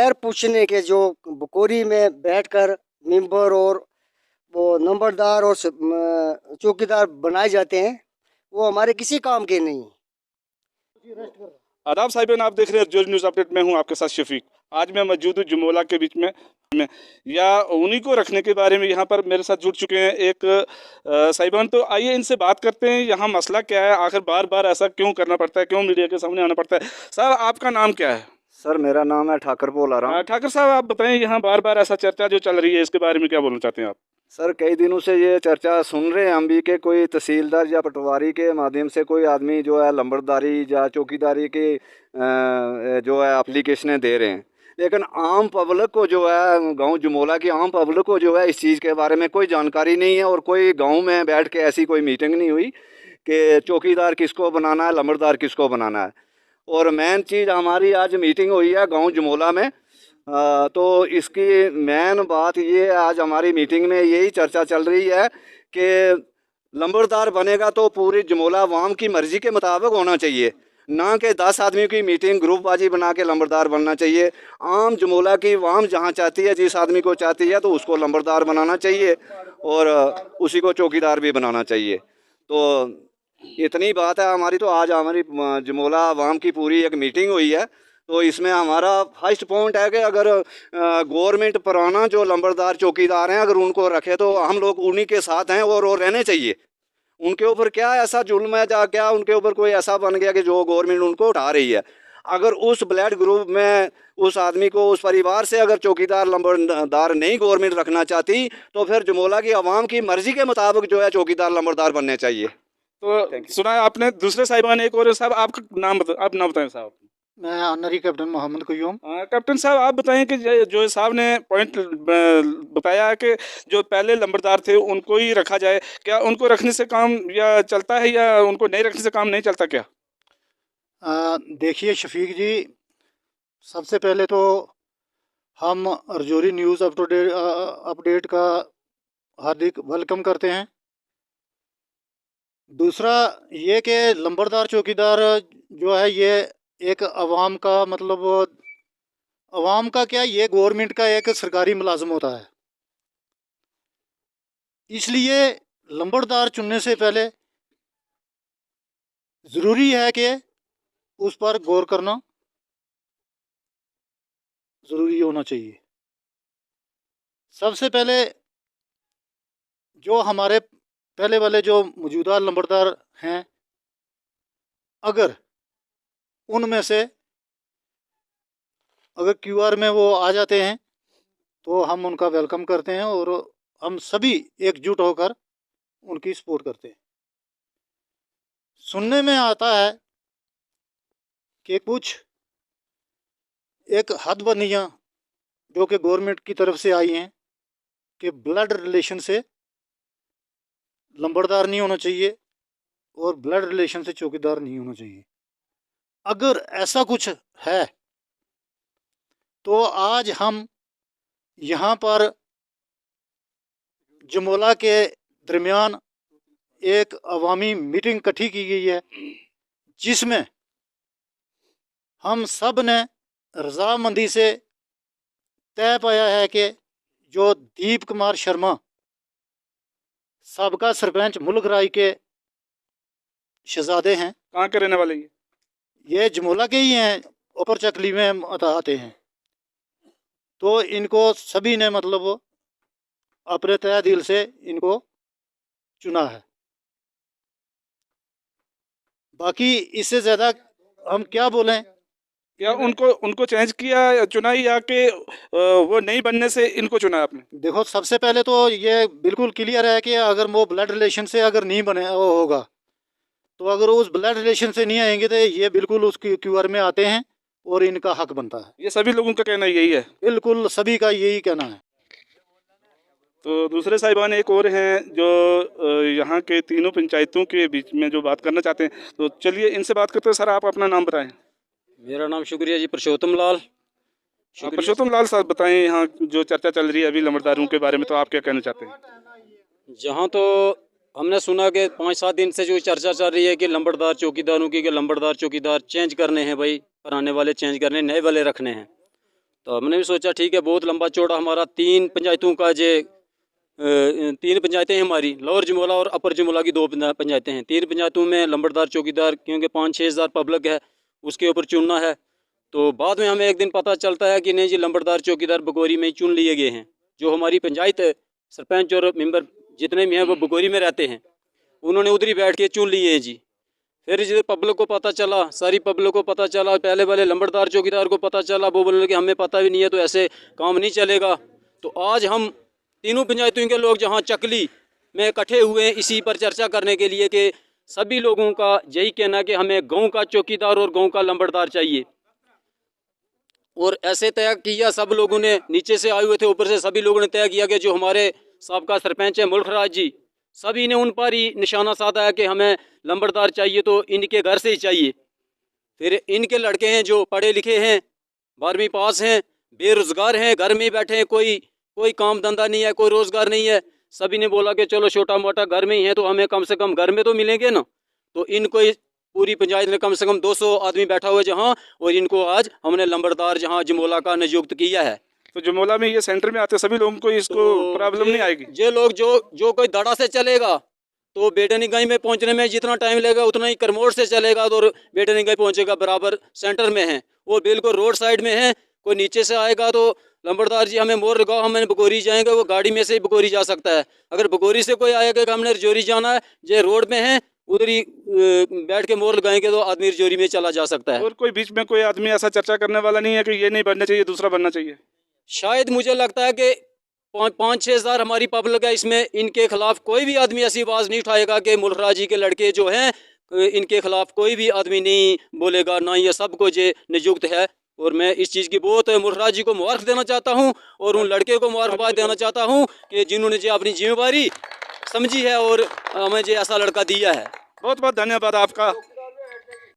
खैर पूछने के जो बकोरी में बैठकर मेंबर और वो नंबरदार और चौकीदार बनाए जाते हैं, वो हमारे किसी काम के नहीं। आदाब साहिबान, आप देख रहे हैं जो न्यूज़ अपडेट में हूं आपके साथ शफीक। आज मैं मौजूद हूं जुमोला के बीच में या उन्हीं को रखने के बारे में यहाँ पर मेरे साथ जुड़ चुके हैं एक साहिबान। तो आइए इनसे बात करते हैं, यहाँ मसला क्या है, आखिर बार बार ऐसा क्यों करना पड़ता है, क्यों मीडिया के सामने आना पड़ता है। साहब, आपका नाम क्या है? सर, मेरा नाम है ठाकर बोला रहा हूँ। ठाकर साहब, आप बताएं, यहाँ बार बार ऐसा चर्चा जो चल रही है, इसके बारे में क्या बोलना चाहते हैं आप? सर, कई दिनों से ये चर्चा सुन रहे हैं हम भी कि कोई तहसीलदार या पटवारी के माध्यम से कोई आदमी जो है लंबरदारी या चौकीदारी की जो है एप्लीकेशनें दे रहे हैं, लेकिन आम पब्लिक को जो है, गांव जुमोला की आम पब्लिक को जो है इस चीज़ के बारे में कोई जानकारी नहीं है। और कोई गांव में बैठ के ऐसी कोई मीटिंग नहीं हुई कि चौकीदार किसको बनाना है, लंबरदार किसको बनाना है। और मेन चीज़ हमारी आज मीटिंग हुई है गांव जुमोला में, तो इसकी मेन बात ये आज हमारी मीटिंग में यही चर्चा चल रही है कि लंबरदार बनेगा तो पूरी जुमोला अवाम की मर्ज़ी के मुताबिक होना चाहिए, ना कि 10 आदमी की मीटिंग ग्रुपबाजी बना के लंबरदार बनना चाहिए। आम जुमोला की अवाम जहाँ चाहती है, जिस आदमी को चाहती है, तो उसको लंबरदार बनाना चाहिए और उसी को चौकीदार भी बनाना चाहिए। तो इतनी बात है हमारी। तो आज हमारी जुमोला अवाम की पूरी एक मीटिंग हुई है, तो इसमें हमारा फर्स्ट पॉइंट है कि अगर गवर्नमेंट पुराना जो लंबरदार चौकीदार हैं, अगर उनको रखे तो हम लोग उन्हीं के साथ हैं और वो रहने चाहिए। उनके ऊपर क्या ऐसा जुल्म है, या क्या उनके ऊपर कोई ऐसा बन गया कि जो गवर्नमेंट उनको उठा रही है। अगर उस ब्लड ग्रुप में उस आदमी को, उस परिवार से अगर चौकीदार लंबरदार नहीं गवर्नमेंट रखना चाहती, तो फिर जुमोला की आवाम की मर्ज़ी के मुताबिक जो है चौकीदार लंबरदार बनने चाहिए। तो सुना है आपने। दूसरे साहिबान एक और साहब, आपका नाम आप नाम बताएं साहब। मैं ऑनरी कैप्टन मोहम्मद कुयूम। कैप्टन साहब, आप बताएं कि जो साहब ने पॉइंट बताया है कि जो पहले लंबरदार थे उनको ही रखा जाए, क्या उनको रखने से काम या चलता है, या उनको नहीं रखने से काम नहीं चलता क्या? देखिए शफीक जी, सबसे पहले तो हम रजौरी न्यूज़ अपडेट का हार्दिक वेलकम करते हैं। दूसरा ये कि लंबरदार चौकीदार जो है, ये एक अवाम का मतलब, अवाम का क्या, ये गवर्नमेंट का एक सरकारी मुलाजम होता है। इसलिए लंबरदार चुनने से पहले ज़रूरी है कि उस पर गौर करना ज़रूरी होना चाहिए। सबसे पहले जो हमारे पहले वाले जो मौजूदा लंबरदार हैं, अगर उनमें से अगर क्यूआर में वो आ जाते हैं तो हम उनका वेलकम करते हैं और हम सभी एकजुट होकर उनकी सपोर्ट करते हैं। सुनने में आता है कि कुछ एक हदबंदियाँ जो कि गवर्नमेंट की तरफ से आई हैं कि ब्लड रिलेशन से लंबरदार नहीं होना चाहिए और ब्लड रिलेशन से चौकीदार नहीं होना चाहिए। अगर ऐसा कुछ है तो आज हम यहाँ पर जुमोला के दरमियान एक अवामी मीटिंग इकट्ठी की गई है, जिसमें हम सब ने रजामंदी से तय पाया है कि जो दीप कुमार शर्मा साबका सरपंच मुल्क राय के शहजादे हैं। कहाँ के रहने वाले? ये जुमोला के ही हैं, ऊपर चकली में आते हैं। तो इनको सभी ने मतलब अपने तय दिल से इनको चुना है। बाकी इससे ज़्यादा हम क्या बोलें। क्या उनको चेंज किया, चुना, या कि वो नहीं बनने से इनको चुना आपने? देखो, सबसे पहले तो ये बिल्कुल क्लियर है कि अगर वो ब्लड रिलेशन से अगर नहीं बने वो होगा, तो अगर उस ब्लड रिलेशन से नहीं आएंगे तो ये बिल्कुल उसकी क्यूआर में आते हैं और इनका हक बनता है। ये सभी लोगों का कहना यही है? बिल्कुल सभी का यही कहना है। तो दूसरे साहिबान एक और हैं जो यहाँ के तीनों पंचायतों के बीच में जो बात करना चाहते हैं, तो चलिए इनसे बात करते हैं। सर, आप अपना नाम बताएं। मेरा नाम शुक्रिया जी, परशोत्तम लाल। परशोत्तम लाल साहब, बताएं यहाँ जो चर्चा चल रही है अभी लंबरदारों के बारे में, तो आप क्या कहना चाहते हैं? जहाँ तो हमने सुना कि 5-7 दिन से जो चर्चा चल रही है कि लंबरदार चौकीदारों की, कि लंबरदार चौकीदार चेंज करने हैं, भाई पुराने वाले चेंज करने, नए वाले रखने हैं। तो हमने भी सोचा ठीक है, बहुत लंबा चौड़ा हमारा 3 पंचायतों का जे 3 पंचायतें हैं हमारी, लोअर जमोला और अपर जमोला की 2 पंचायतें हैं। 3 पंचायतों में लंबड़दार चौकीदार, क्योंकि 5-6 हज़ार पब्लिक है, उसके ऊपर चुनना है। तो बाद में हमें एक दिन पता चलता है कि नहीं जी, लंबड़दार चौकीदार बकोरी में ही चुन लिए गए हैं। जो हमारी पंचायत है, सरपंच और मेंबर जितने भी हैं वो बकोरी में रहते हैं, उन्होंने उधर ही बैठ के चुन लिए हैं जी। फिर जब पब्लिक को पता चला, सारी पब्लिक को पता चला, पहले वाले लंबड़दार चौकीदार को पता चला, वो बोलने कि हमें पता भी नहीं है, तो ऐसे काम नहीं चलेगा। तो आज हम तीनों पंचायतों के लोग जहाँ चकली में इकट्ठे हुए हैं इसी पर चर्चा करने के लिए कि सभी लोगों का यही कहना है कि हमें गांव का चौकीदार और गांव का लंबड़दार चाहिए। और ऐसे तय किया सब लोगों ने, नीचे से आए हुए थे, ऊपर से सभी लोगों ने तय किया कि जो हमारे साबका सरपंच है मुल्क राज जी, सभी ने उन पर ही निशाना साधा है कि हमें लंबड़दार चाहिए तो इनके घर से ही चाहिए। फिर इनके लड़के हैं जो पढ़े लिखे हैं, 12वीं पास हैं, बेरोज़गार हैं, घर में ही बैठे हैं, कोई काम धंधा नहीं है, कोई रोज़गार नहीं है। सभी ने बोला कि चलो छोटा मोटा घर में ही है तो हमें कम से कम घर में तो मिलेंगे ना। तो इनको पूरी पंचायत ने कम से कम 200 आदमी बैठा हुआ है जहाँ, और इनको आज हमने लंबड़दार जहाँ जमोला का नियुक्त किया है। तो जमोला में ये सेंटर में आते सभी लोगों को इसको तो प्रॉब्लम नहीं आएगी? ये लोग जो कोई दड़ा से चलेगा तो बेटनीगंज में पहुंचने में जितना टाइम लगेगा उतना ही करमोड़ से चलेगा तो बेटनीगंज पहुंचेगा, बराबर सेंटर में है, वो बिल्कुल रोड साइड में है। कोई नीचे से आएगा तो लंबड़दार जी हमें मोर लगाओ, हमें बकोरी जाएंगे, वो गाड़ी में से ही बकोरी जा सकता है। अगर बकोरी से कोई आएगा कि हमने रजौरी जाना है, ये रोड में है, उधर ही बैठ के मोर लगाएंगे तो आदमी रजौरी में चला जा सकता है। और कोई बीच में कोई आदमी ऐसा चर्चा करने वाला नहीं है कि ये नहीं बनना चाहिए, दूसरा बनना चाहिए? शायद मुझे लगता है कि 5-6 हज़ार हमारी पब्लिक है, इसमें इनके खिलाफ कोई भी आदमी ऐसी आवाज़ नहीं उठाएगा कि मुल्क राज जी के लड़के जो हैं इनके खिलाफ कोई भी आदमी नहीं बोलेगा, ना ये सबको जो नियुक्त है। और मैं इस चीज़ की बहुत मुल्क राज जी को मुबारक देना चाहता हूँ और उन लड़के को मुबारकबाद देना चाहता हूँ कि जिन्होंने जो अपनी जिम्मेवारी समझी है और हमें जो ऐसा लड़का दिया है। बहुत बहुत धन्यवाद आपका।